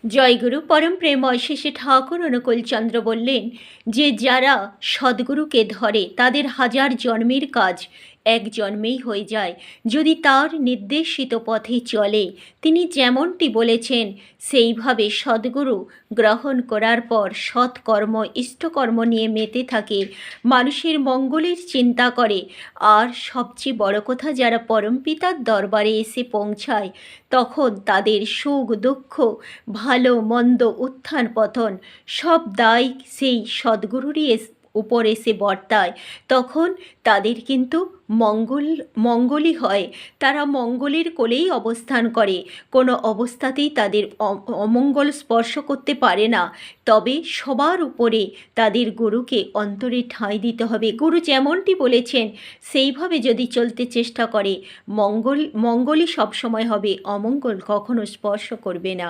জয়গুরু পরম প্রেমময় শেষে ঠাকুর অনুকূলচন্দ্র বললেন যে যারা সদ্গুরুকে ধরে তাদের হাজার জন্মের কাজ এক জন্মেই হয়ে যায় যদি তার নির্দেশিত পথে চলে। তিনি যেমনটি বলেছেন সেইভাবে সদ্গুরু গ্রহণ করার পর সৎকর্ম ইষ্টকর্ম নিয়ে মেতে থাকে, মানুষের মঙ্গলের চিন্তা করে। আর সবচেয়ে বড় কথা, যারা পরমপিতার দরবারে এসে পৌঁছায় তখন তাদের সুখ দুঃখ, ভালো মন্দ, উত্থান পতন সব দায় সেই সদ্গুরুরই উপর এসে বর্তায়। তখন তাদের কিন্তু মঙ্গলই হয়, তারা মঙ্গলের কোলেই অবস্থান করে, কোনো অবস্থাতেই তাদের অমঙ্গল স্পর্শ করতে পারে না। তবে সবার উপরে তাদের গুরুকে অন্তরে ঠাঁই দিতে হবে। গুরু যেমনটি বলেছেন সেইভাবে যদি চলতে চেষ্টা করে মঙ্গলই সবসময় হবে, অমঙ্গল কখনো স্পর্শ করবে না।